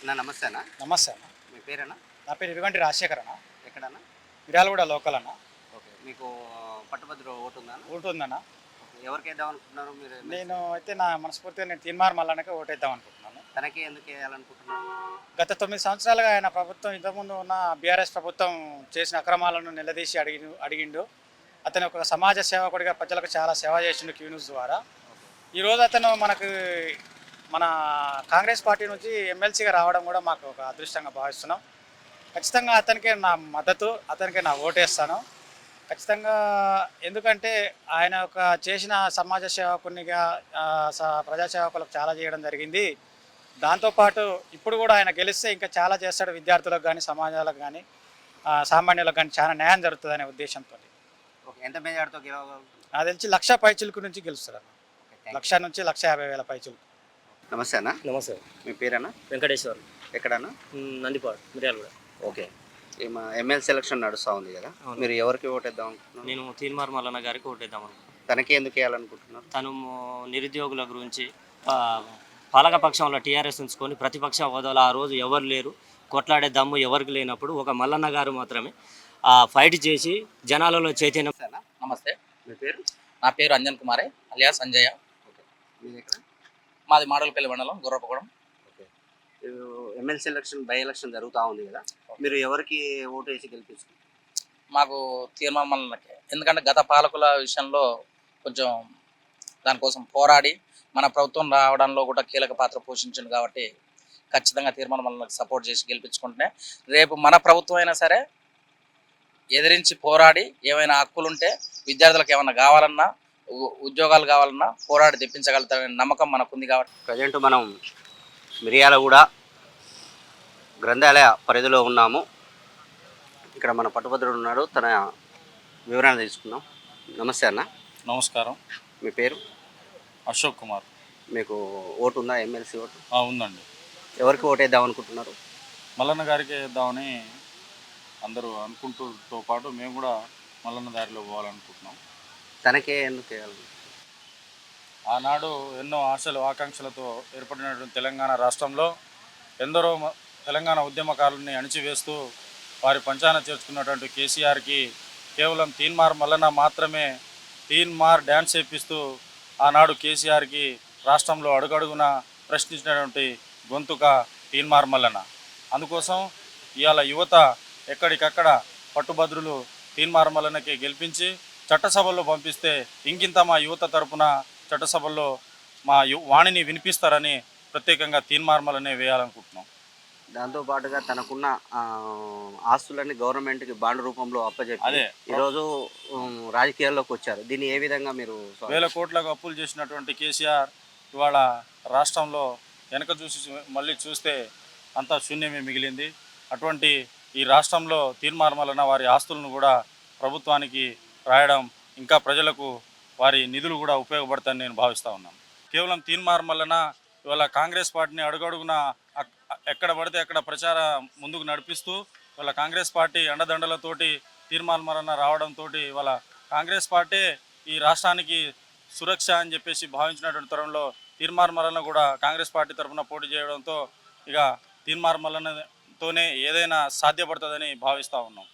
నమస్తే అన్న. నమస్తే అన్న. మీ పేరేనా? నా పేరు ఇరుగంటి రాజశేఖర్ అన్న. ఎక్కడన్నా? మిర్యాలగూడ లోకల్ అన్న. ఓకే. మీకు పట్టుభద్ర ఓటు ఉందా అన్న? ఉంటుందన్న. ఓకే. ఎవరికి వేద్దాం అనుకుంటున్నారు మీరు నేను అయితే నా మనస్ఫూర్తిగా నేను తీన్మార్ మల్లన్నకే ఓటేద్దాం అనుకుంటున్నాను. తనకే ఎందుకు వేయాలనుకుంటున్నారు? గత 9 సంవత్సరాలుగా ఆయన ప్రభుత్వం ఇంతకుముందు ఉన్న బీఆర్ఎస్ ప్రభుత్వం చేసిన అక్రమాలను నిలదీసి అడిగిండు. అతను ఒక సమాజ సేవకుడిగా ప్రజలకు చాలా సేవ చేసిండు క్యూ న్యూస్ ద్వారా. ఈరోజు అతను మన కాంగ్రెస్ పార్టీ నుంచి ఎమ్మెల్సీగా రావడం కూడా మాకు ఒక అదృష్టంగా భావిస్తున్నాం. ఖచ్చితంగా అతనికే నా మద్దతు, అతనికే నా ఓటేస్తాను ఖచ్చితంగా. ఎందుకంటే ఆయన ఒక చేసిన సమాజ సేవకునిగా ప్రజాసేవకులకు చాలా చేయడం జరిగింది. దాంతోపాటు ఇప్పుడు కూడా ఆయన గెలిస్తే ఇంకా చాలా చేస్తాడు. విద్యార్థులకు కానీ, సమాజాలకు కానీ, సామాన్యులకు కానీ చాలా న్యాయం జరుగుతుందనే ఉద్దేశంతో. ఓకే. ఎంత మెజార్టీతో గెలవగలుగుతారు? నాకు తెలిసి 1,00,000 పైచిలుకు నుంచి గెలుస్తాడు అన్న. 1,00,000 నుంచి 1,50,000 పైచిలుకు. నమస్తే అన్న. నమస్తే. మీ పేరేనా? వెంకటేశ్వర్. ఎక్కడన్నా? Nandipadu, Miryalaguda. Okay. MLC election నడుస్తూ ఉంది కదా, మీరు ఎవరికి ఓటేద్దాం అనుకుంటున్నారు? నేను తీన్మార్ మల్లన్న గారికి ఓటేద్దాం అనుకుంటున్నాను. తనకే ఎందుకు వేయాలనుకుంటున్నారు? తను నిరుద్యోగుల గురించి పాలకపక్షంలో టీఆర్ఎస్ ఉంచుకొని ప్రతిపక్ష హోదాలో ఆ రోజు ఎవరు లేరు, కొట్లాడే దమ్ము ఎవరికి లేనప్పుడు ఒక మల్లన్న గారు మాత్రమే ఫైట్ చేసి జనాలలో చైతన్యం. నమస్తే. మీ పేరు? నా పేరు అంజన్ కుమారే అలియా సంజయ్. ఓకే. మీది ఎక్కడ? మాది మాడలపల్లి మండలం Gurrapagudem. Okay. MLC election by election జరుగుతూ ఉంది కదా, మీరు ఎవరికి ఓటు వేసి గెలిపించారు? మాకు తీర్మానకే, ఎందుకంటే గత పాలకుల విషయంలో కొంచెం దానికోసం పోరాడి మన ప్రభుత్వం రావడంలో కూడా కీలక పాత్ర పోషించింది కాబట్టి ఖచ్చితంగా తీర్మానాలకు సపోర్ట్ చేసి గెలిపించుకుంటే రేపు మన ప్రభుత్వం అయినా సరే ఎదిరించి పోరాడి ఏమైనా హక్కులుంటే విద్యార్థులకు ఏమైనా కావాలన్నా ఉద్యోగాలు కావాలన్నా పోరాడి తెప్పించగలుగుతారనే నమ్మకం మనకుంది. కాబట్టి ప్రజెంట్ మనం మిర్యాలగూడ గ్రంథాలయ పరిధిలో ఉన్నాము. ఇక్కడ మన పట్టుభద్రుడు ఉన్నాడు, తన వివరాలు తీసుకుందాం. నమస్తే అన్న. నమస్కారం. మీ పేరు? అశోక్ కుమార్. మీకు ఓటు ఉందా, ఎమ్మెల్సీ ఓటు? ఉందండి. ఎవరికి ఓటేద్దాం అనుకుంటున్నారు? మల్లన్న గారికి వేద్దామని అందరూ అనుకుంటూతో పాటు మేము కూడా మల్లన్న దారిలో పోవాలనుకుంటున్నాం. తనకే ఎందుకు వేయాలి? ఆనాడు ఎన్నో ఆశలు ఆకాంక్షలతో ఏర్పడినటువంటి తెలంగాణ రాష్ట్రంలో ఎందరో తెలంగాణ ఉద్యమకారుల్ని అణిచివేస్తూ వారి పంచాన చేర్చుకున్నటువంటి కేసీఆర్కి కేవలం తీన్మార్ మల్లన్న మాత్రమే తీన్మార్ డ్యాన్స్ చేపిస్తూ ఆనాడు కేసీఆర్కి రాష్ట్రంలో అడుగడుగున ప్రశ్నించినటువంటి గొంతుక తీన్మార్ మల్లన్న. అందుకోసం ఇవాళ యువత ఎక్కడికక్కడ పట్టుభద్రులు తీన్మార్ మల్లన్నకి గెలిపించి చట్టసభల్లో పంపిస్తే ఇంకింత మా యువత తరపున చట్టసభల్లో మా వాణిని వినిపిస్తారని ప్రత్యేకంగా తీన్మార్ మల్లన్నే వేయాలనుకుంటున్నాం. దాంతోపాటుగా తనకున్న ఆస్తులన్నీ గవర్నమెంట్కి బాండ్ రూపంలో అప్పచెప్పి ఈరోజు రాజకీయాల్లోకి వచ్చారు. దీన్ని ఏ విధంగా మీరు? 1,000 కోట్లకు అప్పులు చేసినటువంటి కేసీఆర్ ఇవాళ రాష్ట్రంలో వెనక చూసి మళ్ళీ చూస్తే అంతా శూన్యమే మిగిలింది. అటువంటి ఈ రాష్ట్రంలో తీన్మార్ మల్లన్న వారి ఆస్తులను కూడా ప్రభుత్వానికి రాయడం, ఇంకా ప్రజలకు వారి నిధులు కూడా ఉపయోగపడతాయని నేను భావిస్తూ ఉన్నాను. కేవలం తీన్మార్ మల్లన్న ఇవాళ కాంగ్రెస్ పార్టీని అడుగడుగున ఎక్కడ పడితే అక్కడ ప్రచారం ముందుకు నడిపిస్తూ ఇవాళ కాంగ్రెస్ పార్టీ అండదండలతోటి తీన్మార్ మల్లన్న రావడంతో ఇవాళ కాంగ్రెస్ పార్టీ ఈ రాష్ట్రానికి సురక్ష అని చెప్పేసి భావించినటువంటి తరంలో తీన్మార్ మల్లన్న కూడా కాంగ్రెస్ పార్టీ తరఫున పోటీ చేయడంతో ఇక తీన్మార్ మల్లన్నతోనే ఏదైనా సాధ్యపడుతుందని భావిస్తూ ఉన్నాం.